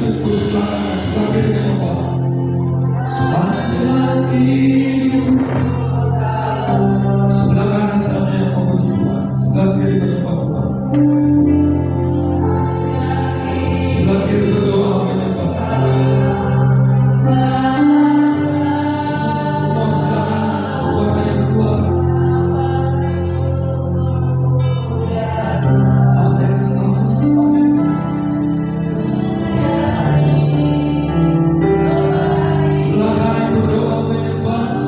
hidupku sebelah kanan, sebelah kiri dengan Bapak. Sepanjang hidupku, sebelah kanan saja yang memuji Tuhan, sebelah kiri menyembah Tuhan, sebelah kiri berdoa menyembah. Semua sebelah kanan, suaranya keluar. Amin, amin, amin. Sebelah kanan berdoa menyembah.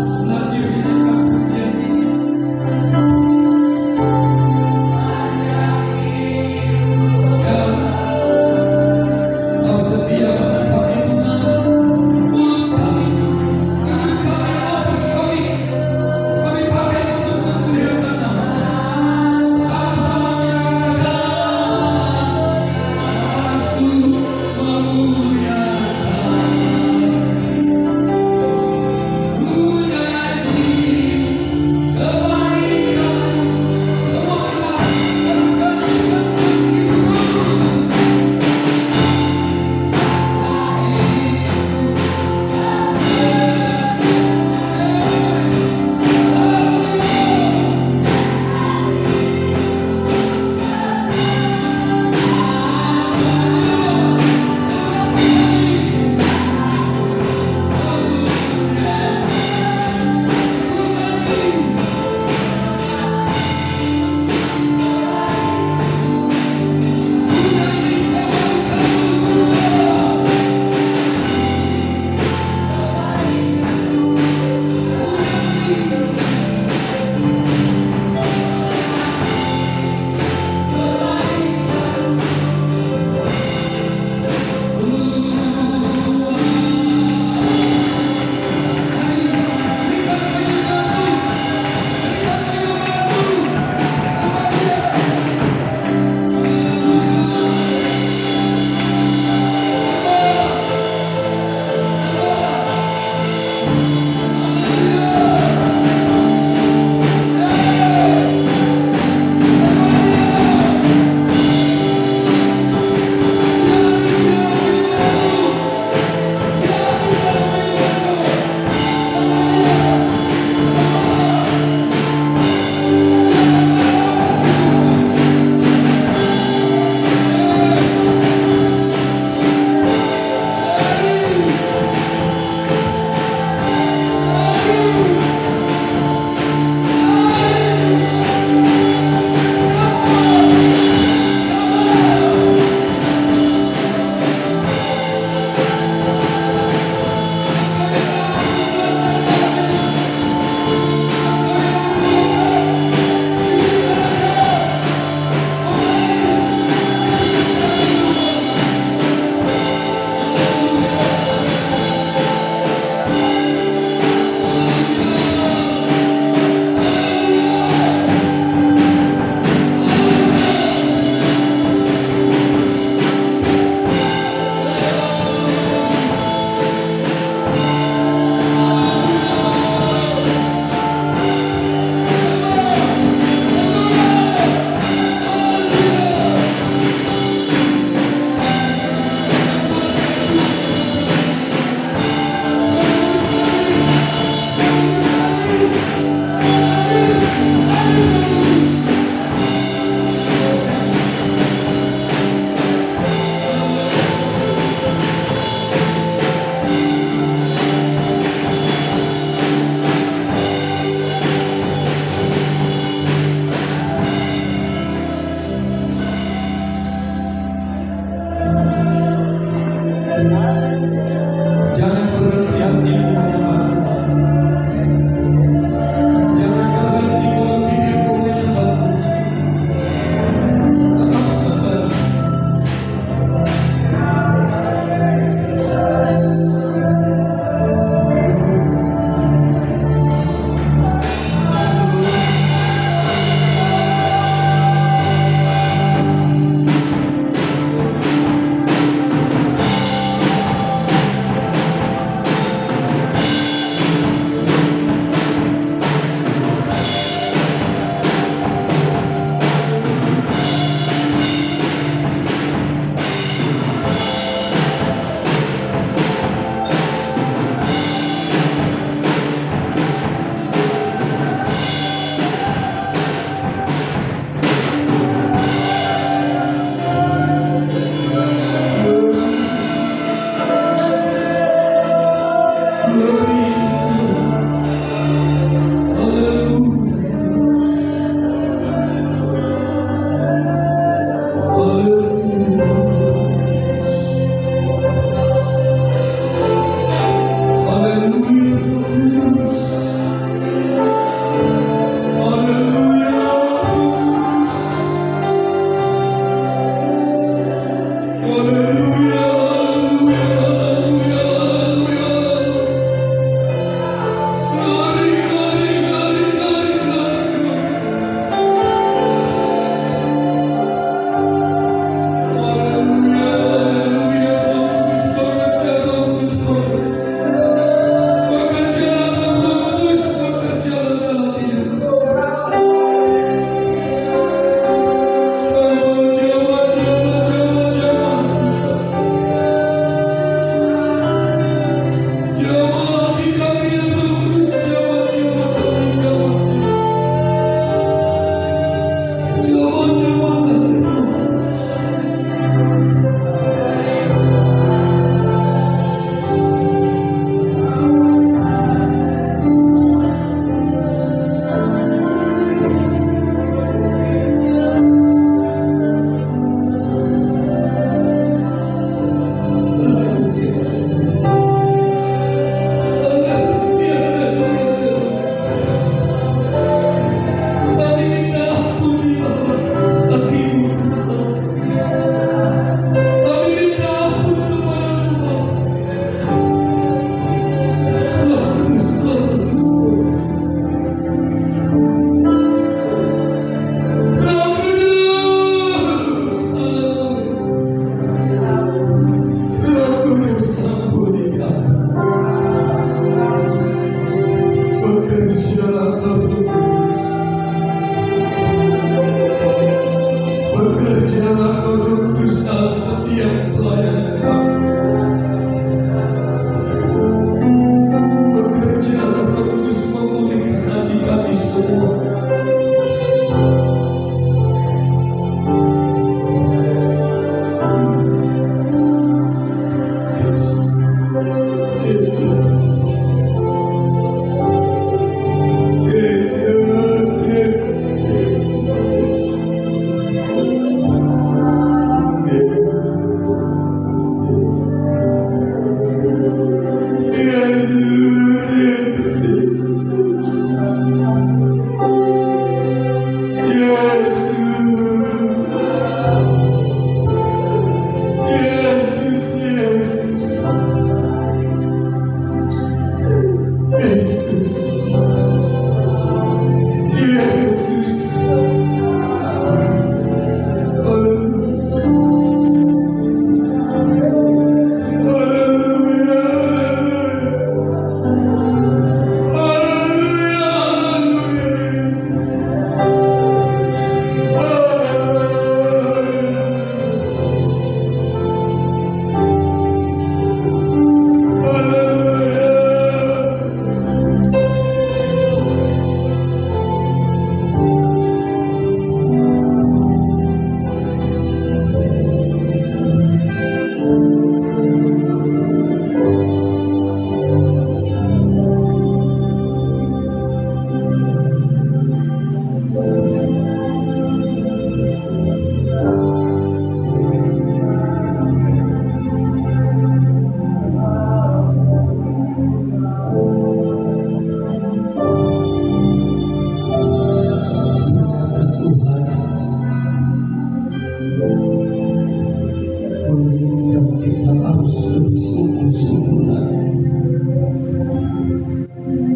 menginginkan kita harus lebih sungguh-sungguh lagi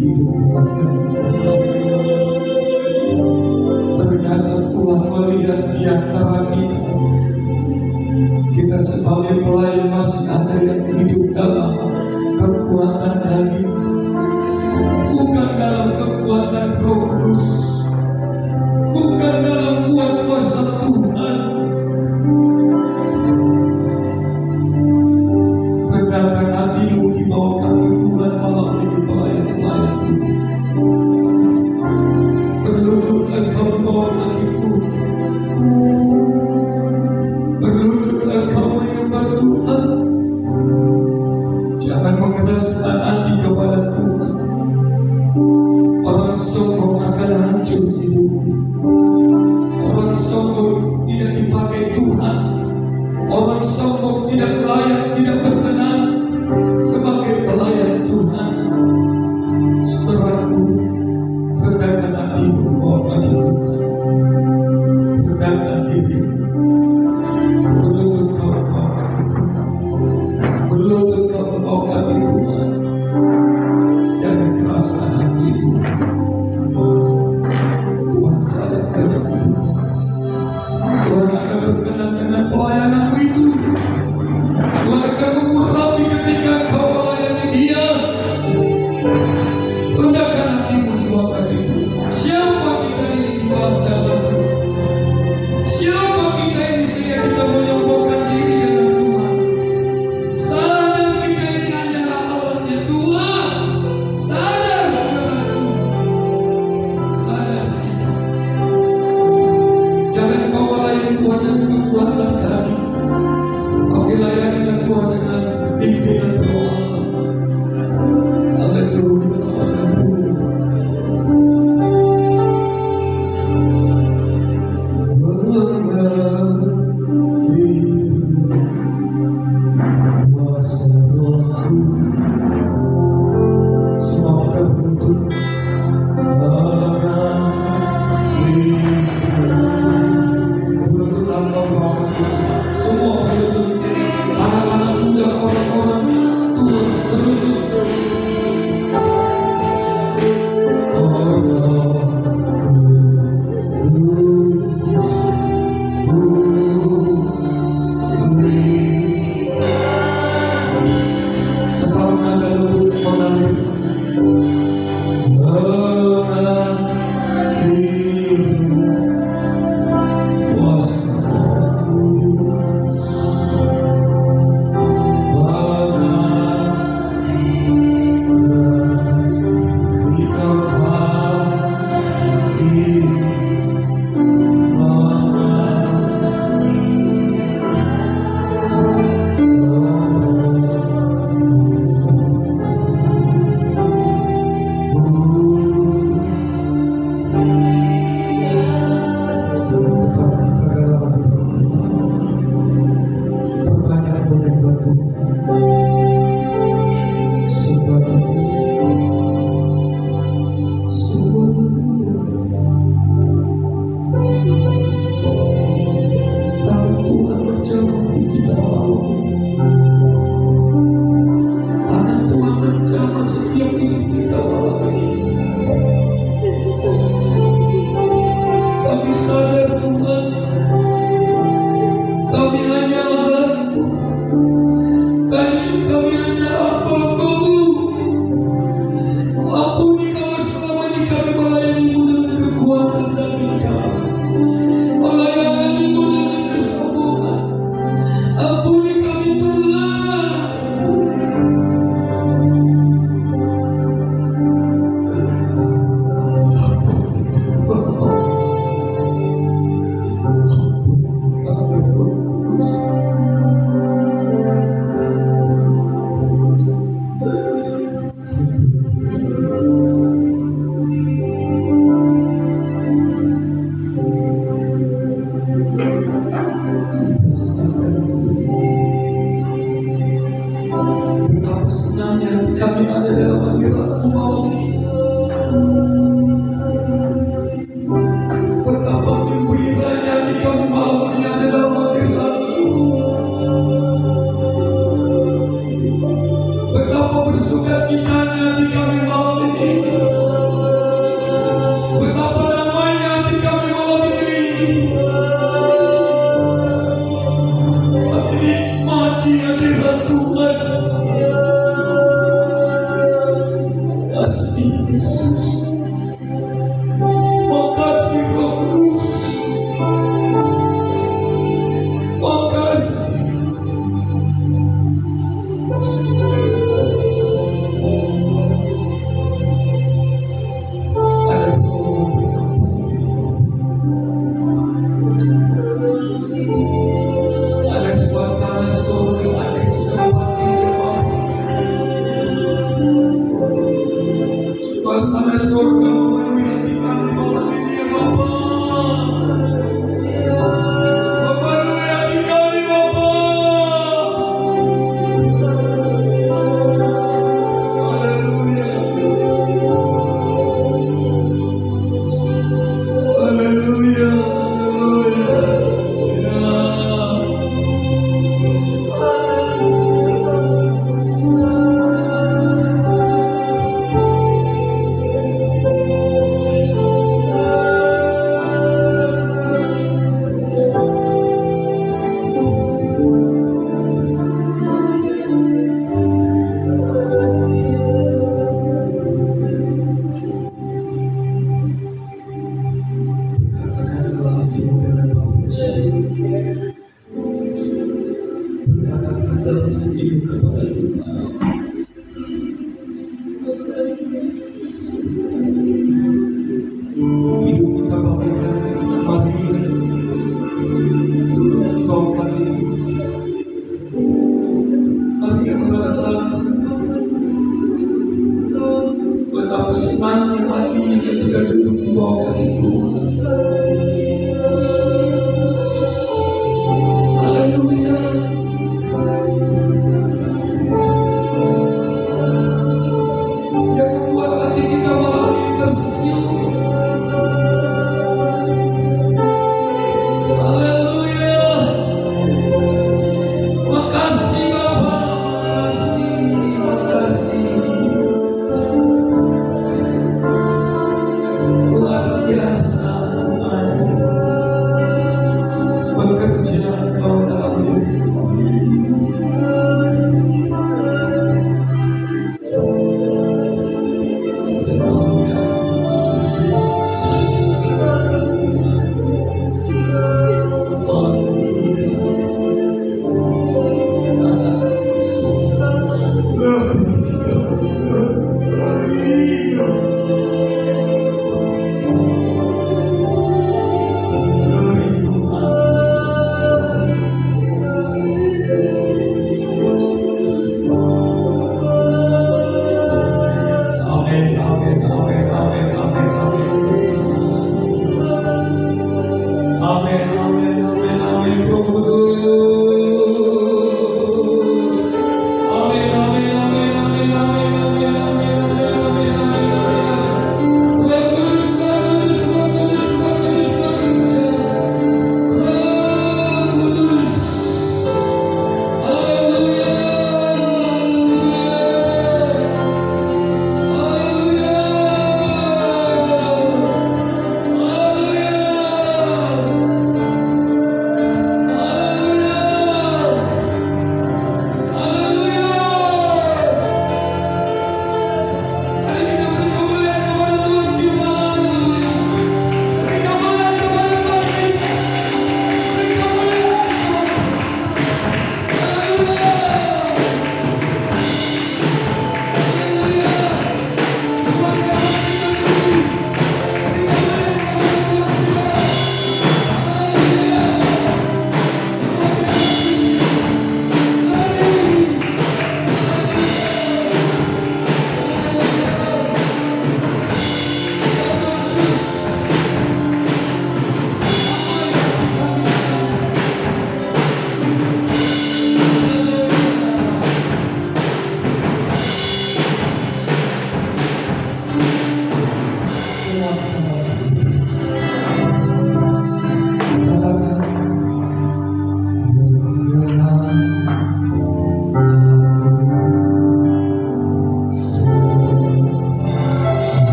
hidup melayani. Ternyata Tuhan melihat di antara kita sebagai pelayan masih ada yang hidup dalam kekuatan daging, bukan dalam kekuatan Roh Kudus, bukan dalam kuasa Tuhan. Rendahkan hatimu di bawah kaki Tuhan malam ini, pelayan-pelayan Tuhan. Berlutut engkau di bawah kaki Tuhan. Berlutut engkau menyembah Tuhan. Jangan mengeraskan hati kepada Tuhan. Orang sombong akan hancur hidupnya. Orang sombong tidak dipakai Tuhan. Orang sombong tidak layak, tidak berkenan sebagai pelayan Tuhan. Saudaraku, rendahkan hatimu di bawah kaki Tuhan. Rendahkan diri. Berlutut kau di bawah kaki Tuhan. Berlutut kau di bawah kaki Tuhan. Jangan keraskan hatimu. Tuhan sayang dalam hidup. Tuhan akan berkenan dengan pelayananmu itu. Tuhan akan mengurapi ketika kau melayani Dia. Rendahkan hatimu di bawah kaki Tuhan. Siapa kita ini di bawah dalam Tuhan? Siapa kita ini sehingga kita menyombongkan diri dengan Tuhan? Sadar kita ini hanyalah alatnya Tuhan. Sadar saudaraku. Sadar kita. Jangan kau melayani Tuhan dengan kekuatan tadi. Tapi layanilah Tuhan dengan pimpinan doa. Haleluya, haleluya. Tersenyum kepada Tuhan. Hidup kita pakai Maria. Dulu kau pakai Maria merasa betapa senangnya hatinya ketika duduk di bawah kaki Tuhan. Haleluya. Yang membuat hati kita malam ini tersenyum. Haleluya. Makasih Bapa, makasih. Luar biasa Tuhan bekerja Kau dalam hidup kami.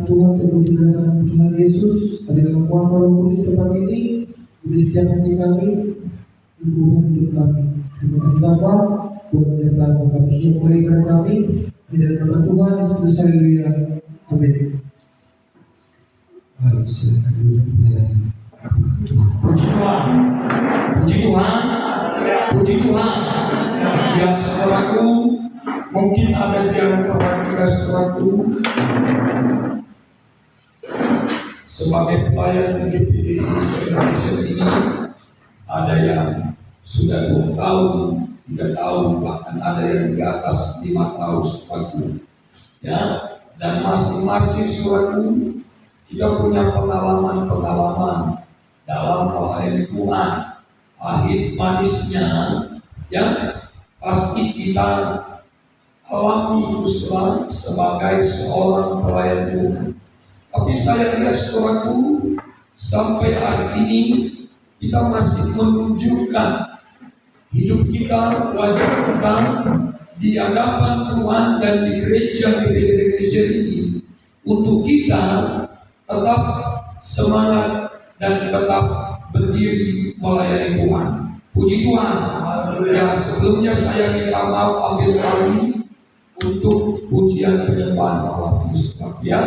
Tuhan terwujud dalam Tuhan Yesus, ada dalam kuasa Roh Kudus tempat ini, di setiap hati kami, hubungan hidup kami. Terima kasih Bapa, buat menyertakan kami siap memberikan kami, di dalam nama Tuhan Yesus, haleluya, amin. Baik, silakan duduk. Puji Tuhan, puji Tuhan, Puji Tuhan. Ya saudaraku, mungkin ada di antara kita saudaraku sebagai pelayan di GPD Indonesia ini, ada yang sudah 2 tahun, 3 tahun, bahkan ada yang di atas 5 tahun saudaraku. Ya, dan masing-masing saudaraku kita punya pengalaman-pengalaman dalam melayani Tuhan. Pahit manisnya yang pasti kita alami khususnya sebagai seorang pelayan Tuhan. Tapi saya lihat saudaraku, sampai hari ini kita masih menunjukkan hidup kita, wajah kita di hadapan Tuhan dan di gereja ini untuk kita tetap semangat dan tetap berdiri melayani Tuhan. Puji Tuhan. Ya, sebelumnya saya minta maaf ambil alih untuk pujian penyembahan malam ini, ya.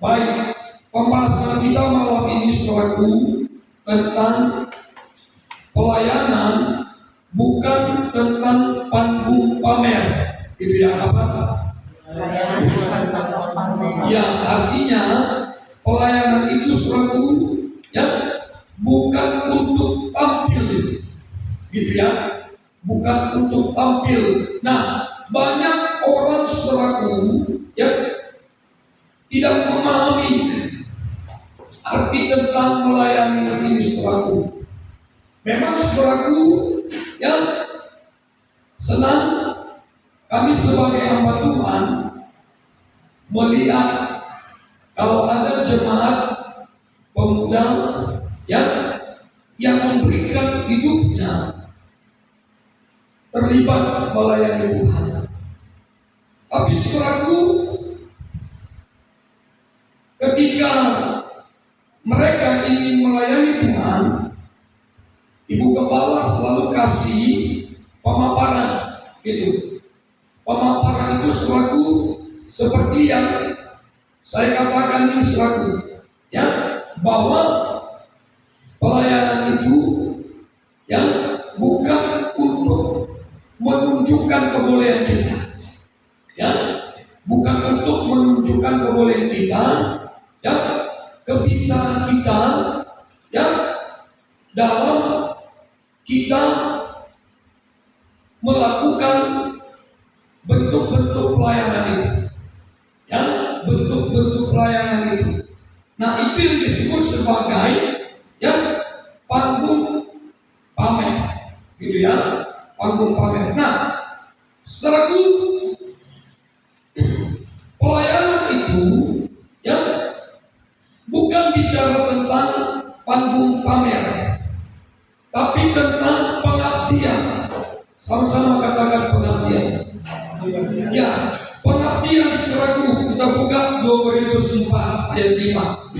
Baik, pembahasan kita malam ini saudaraku tentang pelayanan, bukan tentang panggung pamer. Itu ya apa? Ya, artinya pelayanan itu saudaraku ya bukan untuk tampil, gitu ya, bukan untuk tampil. Nah, banyak orang saudaraku ya tidak memahami arti tentang melayani ini saudaraku. Memang saudaraku ya senang kami sebagai hamba Tuhan melihat kalau ada jemaat pemuda yang memberikan hidupnya terlibat melayani Tuhan. Tapi saudaraku, ketika mereka ingin melayani Tuhan, Ibu Gembala selalu kasih pemaparan, gitu. Pemaparan itu saudaraku seperti yang saya katakan ini saudaraku, ya, bahwa pelayanan itu yang bukan untuk menunjukkan kebolehan kita, ya, bukan untuk menunjukkan kebolehan kita, ya, kebisaan kita, ya, dalam kita melakukan bentuk-bentuk pelayanan itu, ya, bentuk-bentuk pelayanan itu. Nah, itu yang disebut sebagai ya panggung pamer, gitu ya, panggung pamer. Nah, saudaraku, pelayanan itu ya bukan bicara tentang panggung pamer, tapi tentang pengabdian. Sama-sama katakan pengabdian. Ya, pengabdian saudaraku, kita buka 2 Korintus 4 ayat 5.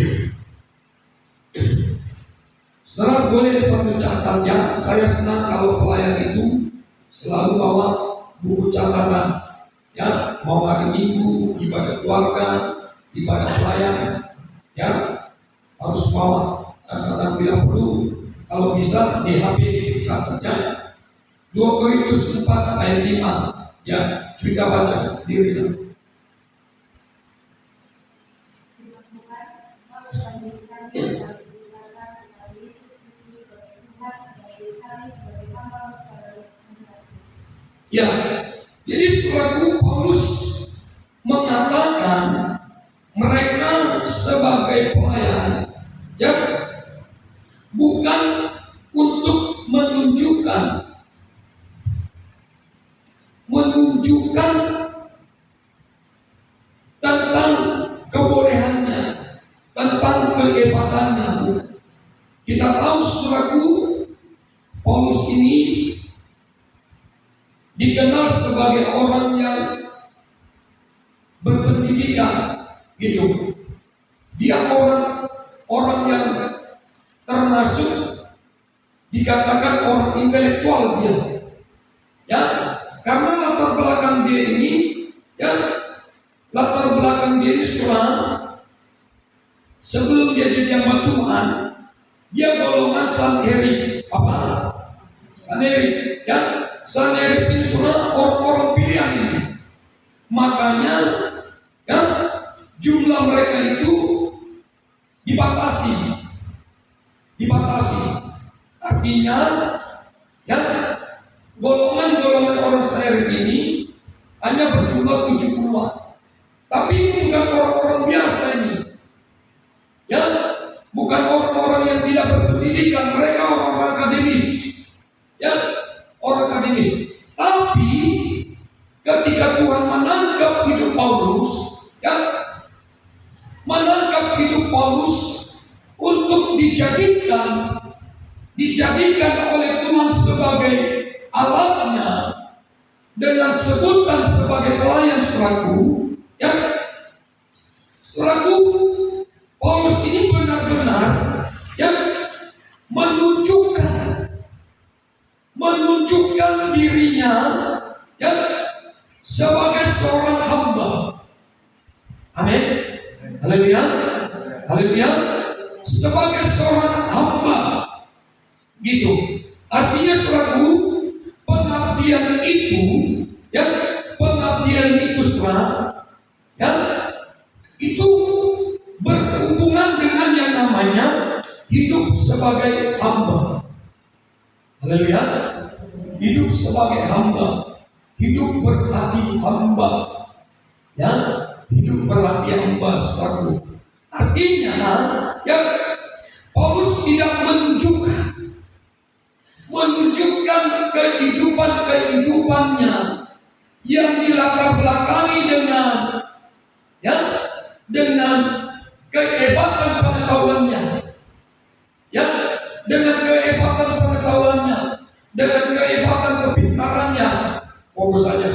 Saudara boleh sambil catat ya. Saya senang kalau pelayan itu selalu bawa buku catatan, ya, mau hari Minggu, ibadah keluarga, ibadah pelayan, ya, harus bawa catatan bila perlu. Kalau bisa di HP catatnya. 2 Korintus 4 ayat 5, ya, kita baca dirinya. Ya, jadi saudaraku, Paulus mengatakan mereka sebagai pelayan ya bukan untuk menunjukkan tentang kebolehannya, tentang kehebatannya, bukan. Kita tahu saudaraku, Paulus ini dikenal sebagai orang yang berpendidikan, gitu. Dia orang yang termasuk dikatakan orang intelektual dia, ya, karena latar belakang dia ini, ya, latar belakang dia ini sebelum dia jadi hamba Tuhan, dia golongan Sanhedrin, apa? Sanerit, ya. Sanerit ini saudara orang-orang pilihan ini. Makanya ya jumlah mereka itu dibatasi. Artinya ya golongan-golongan orang Sanerit ini hanya berjumlah 70-an. Tapi ini bukan orang-orang biasa ini. Ya, bukan orang-orang yang tidak berpendidikan, mereka orang akademis. Ya, orang akademis. Tapi ketika Tuhan menangkap hidup Paulus, ya, menangkap hidup Paulus untuk dijadikan oleh Tuhan sebagai alatnya dengan sebutan sebagai pelayan saudaraku, ya, saudaraku, Paulus ini benar-benar ya menunjukkan dirinya ya sebagai seorang hamba. Amin. Haleluya. Haleluya. Sebagai seorang hamba. Gitu. Artinya saudaraku, pengabdian itu saudara, ya, itu berhubungan dengan yang namanya hidup sebagai hamba. Haleluya. Hidup sebagai hamba, hidup berarti hamba, ya, hidup berarti hamba, saudaraku. Artinya, ya, Paulus tidak menunjukkan kehidupannya yang dilatar belakangi dengan kehebatan pengetahuannya, ya, dengan kehebatan kepintarannya, fokus saja,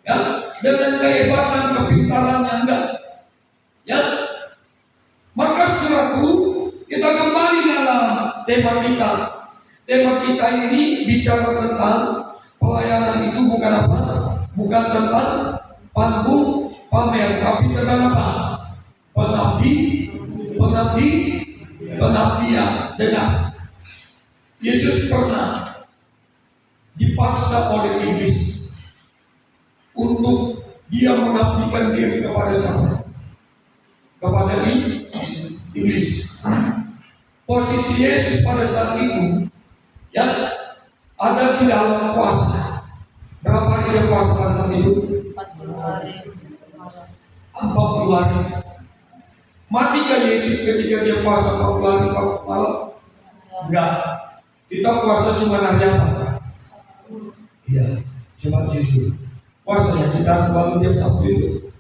ya, dengan kehebatan kepintarannya enggak, ya. Maka saudaraku, kita kembali dalam tema kita. Tema kita ini bicara tentang pelayanan itu bukan apa? Bukan tentang panggung pamer, tapi tentang apa? Pengabdian. Dengar, Yesus pernah dipaksa oleh iblis untuk dia mengabdikan diri kepada siapa? Kepada iblis. Posisi Yesus pada saat itu, ya, ada di dalam puasa. Berapa hari dia puasa pada saat itu? 40 hari. Matikah Yesus ketika dia puasa 40 hari 40 malam? Enggak. Kita puasa cuma hari apa? Iya, coba jujur. Puasanya kita selalu tiap Sabtu itu.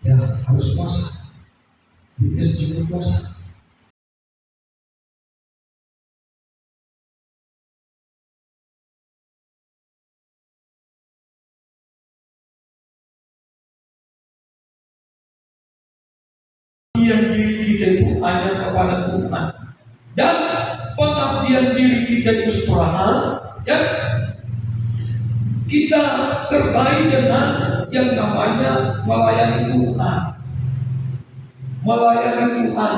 Ya, harus puasa. Witness juga puasa. Pengabdian diri kita itu hanya kepada Tuhan, dan pengabdian diri kita itu saudara, ya, kita sertai dengan yang namanya melayani Tuhan. Melayani Tuhan.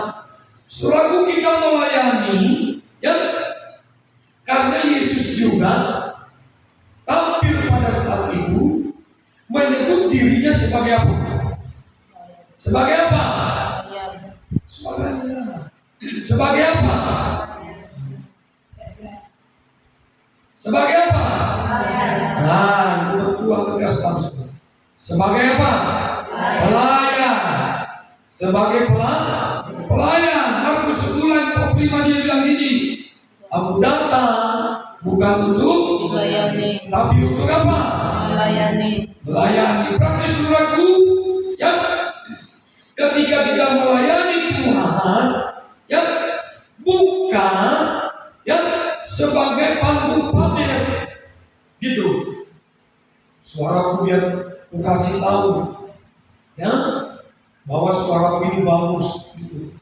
Saudaraku, kita melayani, ya, karena Yesus juga tampil pada saat itu menyebut dirinya sebagai apa? Sebagai apa? Sebagai apa? Sebagai apa? Nah, itu bertuah tegas langsung. Sebagai apa? Pelayan. Sebagai pelayan. Markus 10:45 dia bilang gini, aku datang bukan untuk melayani, tapi untuk apa? Melayani. Berarti saudaraku, ya, ketika kita melayani Tuhan, ya, bukan, ya, sebagai panggung pamer, gitu. Suaraku biar aku kasih tahu, ya, bahwa suaraku ini bagus, gitu.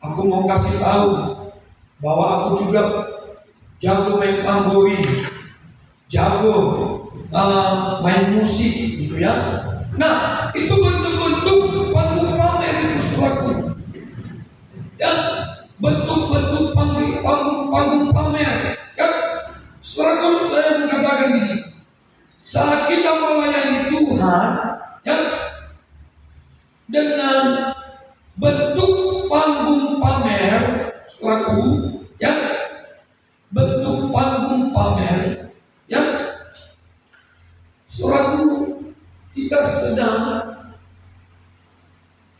Aku mau kasih tahu bahwa aku juga jago main tamborin, jago main musik, gitu ya. Nah, itu bentuk-bentuk panggung pamer itu saudaraku. Ya, bentuk-bentuk panggung pamer. Kan, saudara, saya mengatakan gini, saat kita melayani Tuhan, ya, dengan bentuk panggung pamer, saudaraku, ya, bentuk panggung pamer, ya, saudaraku, kita sedang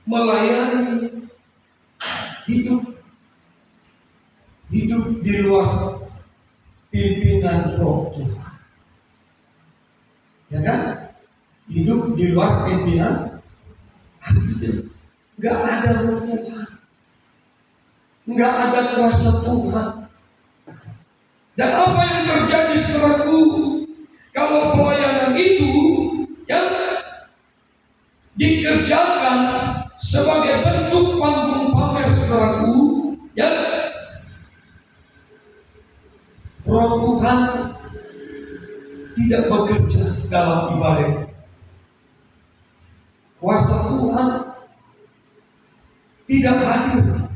melayani hidup di luar pimpinan Roh Tuhan, ya kan? Hidup di luar pimpinan, nggak ada Roh Tuhan, nggak ada kuasa Tuhan. Dan apa yang terjadi, saudaraku, kalau pelayanan itu yang dikerjakan sebagai bentuk panggung pamer, saudaraku, ya, Roh Tuhan tidak bekerja dalam ibadah. Kuasa Tuhan tidak hadir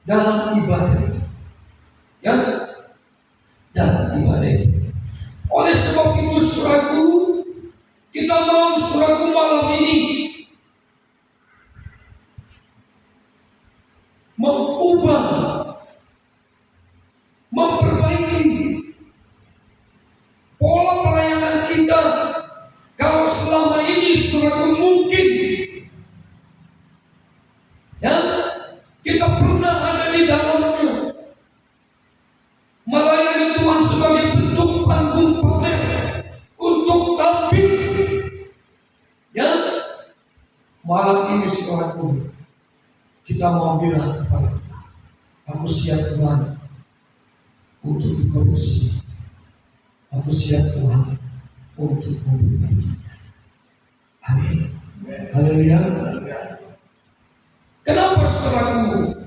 dalam ibadah, ya, dalam ibadah. Oleh sebab itu, saudaraku, kita mau, saudaraku, malam ini mengubah, memperbaiki pola pelayanan kita. Kalau selama ini, saudaraku, mungkin, ya, kita pernah ada di dalamnya melayani Tuhan sebagai bentuk panggung pamer untuk tampil, ya. Malam ini, saudaraku, kita mau bilang kepada Tuhan, aku siap Tuhan untuk dikoreksi, aku siap Tuhan untuk memperbaikinya. Amin. Haleluya. Kenapa, saudaraku,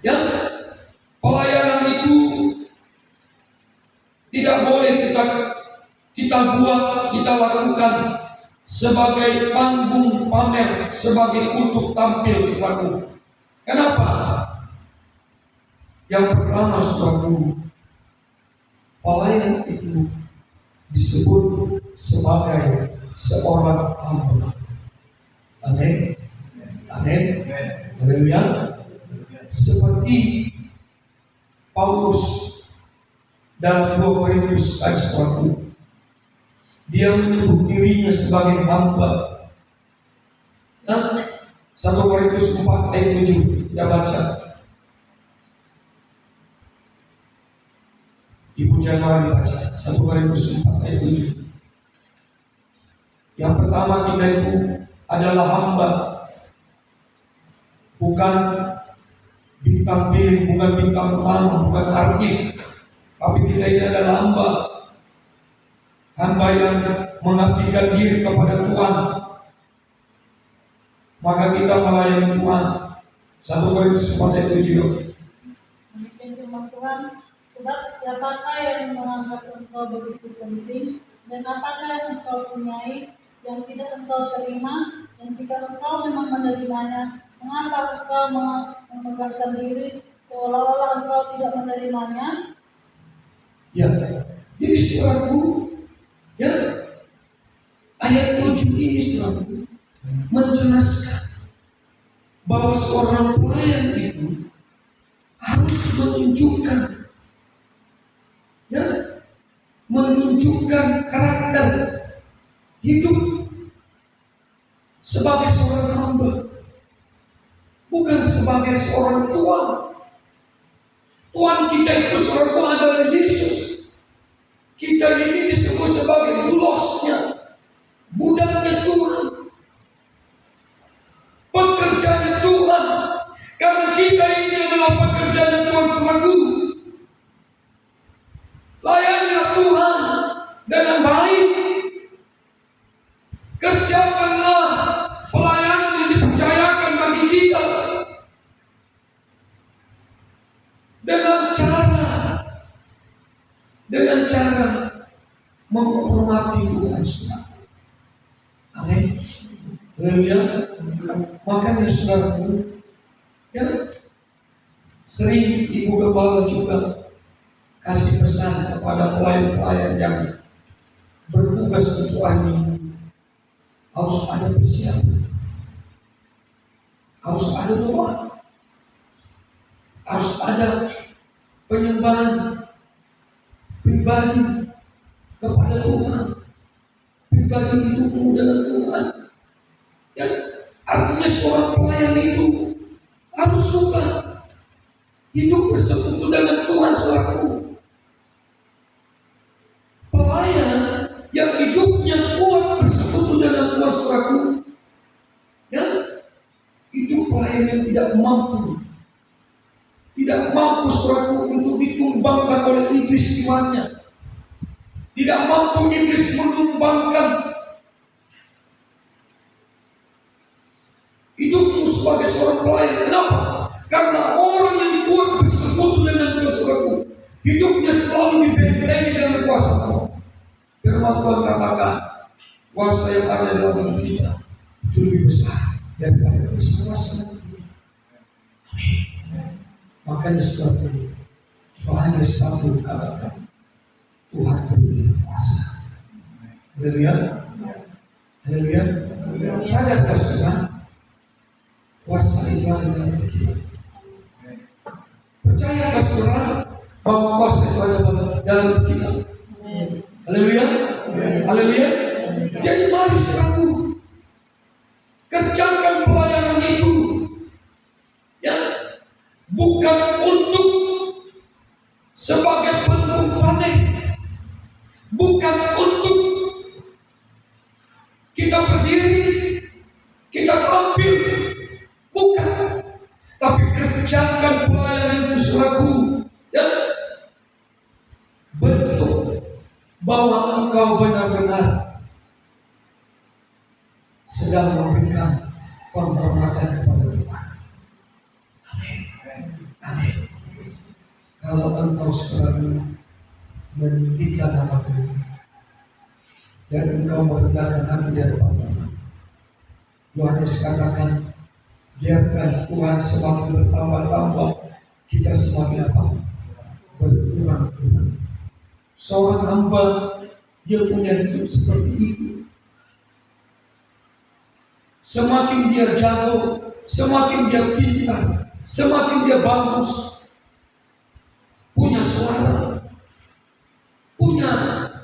ya, pelayanan itu tidak boleh kita buat, kita lakukan sebagai panggung pamer, sebagai untuk tampil, saudaraku. Kenapa? Yang pertama, saudaraku, pelayan itu disebut sebagai seorang hamba. Amin. Amin. Haleluya. Seperti Paulus dalam 2 Korintus ayat 1, dia menyebut dirinya sebagai hamba. Nah, 1 Korintus 4 ayat 7 kita baca. Ibu jangan baca 1 Korintus 4 ayat 7. Yang pertama, kita itu adalah hamba, bukan bintang pilih, bukan bintang utama, bukan artis, tapi kita ini adalah hamba. Hamba yang mengabdikan diri kepada Tuhan. Maka kita melayani Tuhan. 1 Korintus 4 ayat 7. Demikian firman Tuhan, sebab siapakah yang menganggap engkau begitu penting, dan apakah yang engkau punyai yang tidak engkau terima, dan jika engkau memang menerimanya, mengapa engkau memegangkan diri seolah-olah engkau tidak menerimanya? Ya, jadi saudaraku, ya, ayat 7 ini, saudaraku, menjelaskan bahwa seorang pelayan itu harus menunjukkan karakter hidup sebagai seorang hamba, bukan sebagai seorang tuan. Tuan kita itu, saudaraku, adalah Yesus. Kita ini disebut sebagai bulosnya, budaknya Tuhan, pekerjaan Tuhan. Karena kita ini adalah pekerjaan Tuhan, saudaraku. Layanilah Tuhan dengan baik. Kerjakanlah pelayanan yang dipercayakan bagi kita dengan cara menghormati Tuhan, saudara. Amin. Haleluya. Makanya, saudaraku, ya, Sering Ibu Gembala juga kasih pesan kepada pelayan-pelayan yang bertugas untuk hari Minggu, harus ada persiapan, harus ada doa, harus ada penyembahan pribadi kepada Tuhan, pribadi hidupmu dengan Tuhan. Ya, artinya seorang pelayan itu harus suka hidup bersekutu dengan Tuhan, saudaraku. Pelayan yang hidupnya kuat bersekutu dengan Tuhan, saudaraku, ya, itu pelayan yang tidak mampu saudaraku untuk ditumbangkan oleh iblis imannya. Tidak mampu iblis menumbangkan hidupmu sebagai seorang pelayan. Kenapa? Karena orang yang kuat bersekutu dengan Tuhan, saudaraku, hidupnya selalu dibentengi dengan kuasa Tuhan. Firman Tuhan katakan, kuasa yang ada dalam hidup kita itu lebih besar daripada kuasa dunia. Amin. Makanya saudaraku, Yohanes 1 katakan, Tuhan beri kuasa. Haleluya. Haleluya. Sadarkah saudara? Kuasa itu ada dalam hidup kita. Percayakah saudara bahwa kuasa itu ada dalam hidup kita? Haleluya. Haleluya. Jadi mari saudaraku, kerjakan pelayanan itu, ya, bukan untuk sebagai panggung pamer, bukan untuk kita berdiri, kita tampil, bukan. Tapi kerjakan pelayanan saudaraku, ya, bentuk bahwa engkau benar-benar sedang memberikan penghormatan kepada Tuhan. Amin. Amin. Kalau engkau saudaraku meninggikan nama Tuhan dan engkau merendahkan hati di hadapan Tuhan, Yohanes katakan, biarkan Tuhan semakin bertambah-tambah, kita semakin apa? Berkurang-kurang. Seorang hamba dia punya hidup seperti itu. Semakin dia jago, semakin dia pintar, semakin dia bagus, punya suara, punya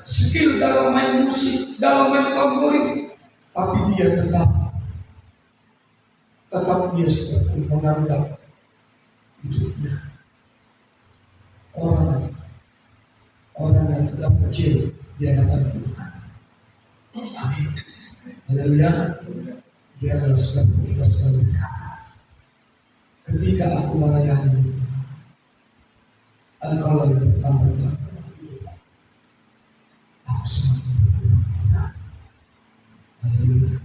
skill dalam main musik, dalam main tamborin, tapi dia tetap dia seperti menganggap hidupnya orang yang tetap kecil di hadapan Tuhan. Amin. Haleluya. Biarlah saudara kita selalu berkata, ketika aku melayani engkau lebih bertambah dalam hidup, aku semakin berkurang. Haleluya.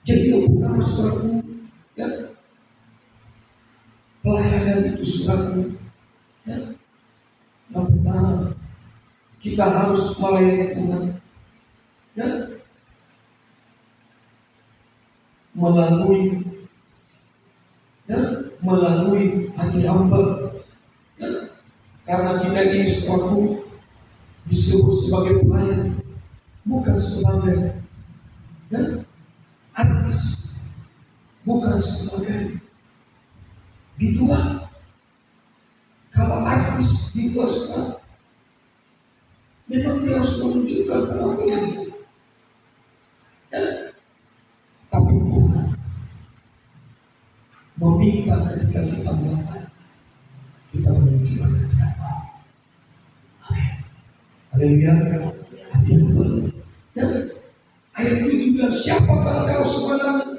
Jadi yang pertama saudaraku, ya, pelayanan itu saudaraku, ya, yang pertama kita harus melayani Tuhan, ya, melalui hati hamba, ya, karena kita ini saudaraku disebut sebagai pelayan, bukan sebagai, ya, artis, bukan sebagai biduan. Kalau artis biduan sekarang, memang dia harus menunjukkan penampilannya, ya. Tapi Tuhan meminta ketika kita melayani, kita menunjukkan hati apa? Amin. Haleluya. Hati apa? Ya. Ayat 7 bilang, siapakah engkau sebenarnya?